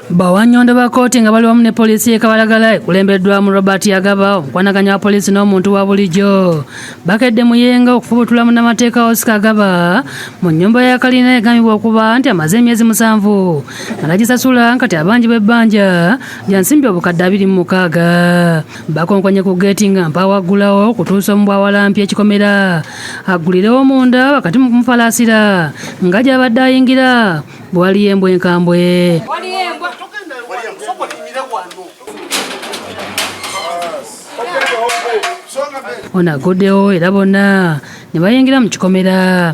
Bawannyondo ba kkooti nga bali wamu ne poliisi y'e Kabalagala ekulembeddwamu Robert Yagaba omukwanaganya wa poliisi n'omuntu wa bulijjo bakedde muyenga okufubutula munnamateeka Oscar Agaba mu nnyumba ya kalina egambibwa okuba nti amaze emyezi 7 nga nagisasula nkati abangi b'ebbanja lya nsimbi obukadde 26 bakonkonye ku geeti nga mpawaggulawo kutuusa omu bwawalampya ekikomera aggulirewo munda wakati mu kumufalaasira nga gy'abadde ayingira bwali embwa enkambwe. Ono aguddewo era bonna ne bayingira mu kikomera.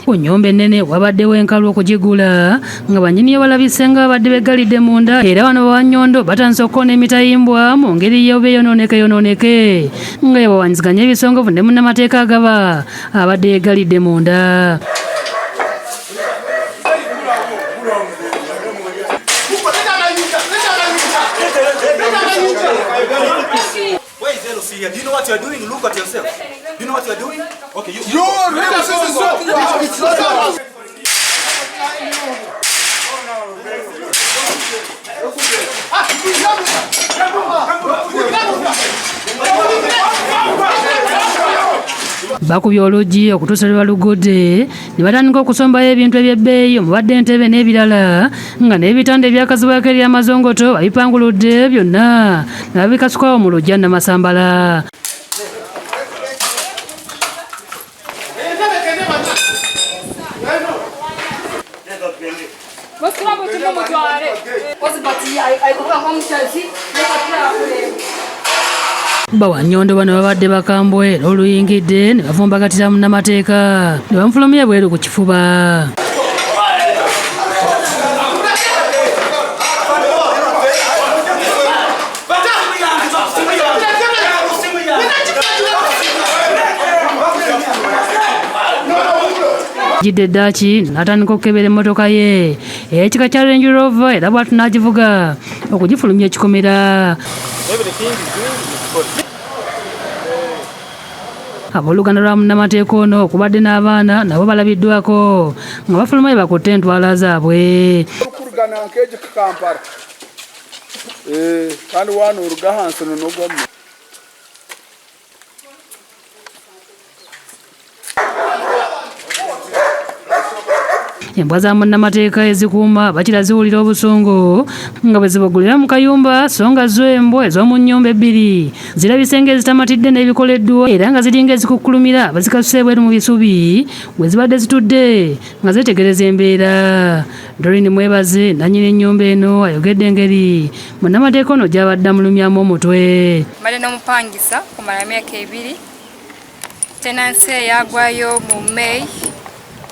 Ku nnyumba ennene wabaddewo enkalu okugigula nga bannyini balabise nga babadde beggalidde munda era wano Bawannyondo batandise okukoona emitayimbwa mu ngeri y'obuyonooneke nga yabawanyisiganya ebisongovu ne munnamateeka Agaba abadde yeggalidde munda. Do you know what you are doing? Look at yourself. Do you know what you are doing? Okay, bakubye oluggi okutuusa lwe balugudde ne batandika okusombayo ebintu eby'ebbeeyi omubadde entebe n'ebirala nga n'ebitanda ebyakazibwako ery'amazongoto babipanguludde byonna ne babikasukwawo mu luggya Namasambala. Bawannyondo bano babadde bakambwe era oluyingidde ne bavumbagatira munnamateeka ne bamufulumya bweru ku kifuba. Jidde Dachi n'atandika okukebera emmotoka ye ekika kya Range Rover era bw'atu n'agivuga okugifulumya ekikomera. Abooluganda lwa munnamateeka ono okubadde n'abaana nabo balabiddwako nga bafuluma bye bakutte entwala zaabwe. Kandi wano oluga hansi n'ogwamma. Embwa za munnamateeka ezikuuma bakira ziwulira obusungu nga bwe zibagulira mu kayumba so nga zo embwa ez'omu nnyumba 2 zirabise ng'ezitamatidde n'ebikoleddwa era nga ziringa ezikukkulumira bazikasuse ebweru mu bisubi bwe zibadde zitudde nga zeetegereza embeera. Doreen Mwebaze nannyini ennyumba eno ayogedde engeri munnamateeka ono gy'abadde amulumyamu omutwe. Mbadde n'omupangisa kumala emyaka 2 tenansi eyagwayo mu May.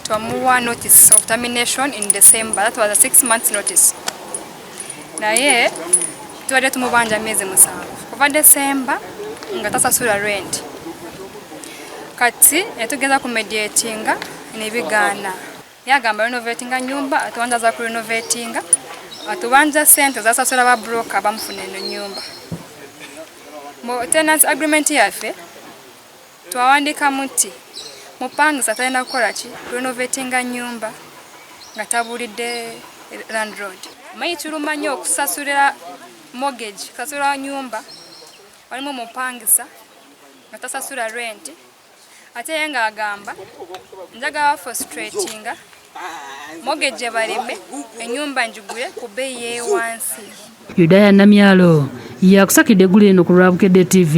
Twamuwa notice of termination in December. That was a 6 months notice. Naye tuwadde tumubanja emyezi 7 kuva December nga tasasula rent. Kati netugeza ku mediatinga nebigaana. Yagamba renovatinga nyumba atuwanja za ku renovatinga atubanja sente zasasula ba broker bamufuna eno nyumba. Mu tenancy agreement yaffe twawandika muti mupangisa talina kukola ki renovatinga nyumba nga tabulidde landlord. Manyi tuluma nnyo okusasulira mortgage kusasula nyumba walimu mupangisa nga tasasula rent ate ye nga agamba njagala frustratinga mortgage baleme ennyumba njigule ku bbeeyi y'ewansi. Yudaya Namyalo yakusakidde eggulu eno ku Lwabukedde TV.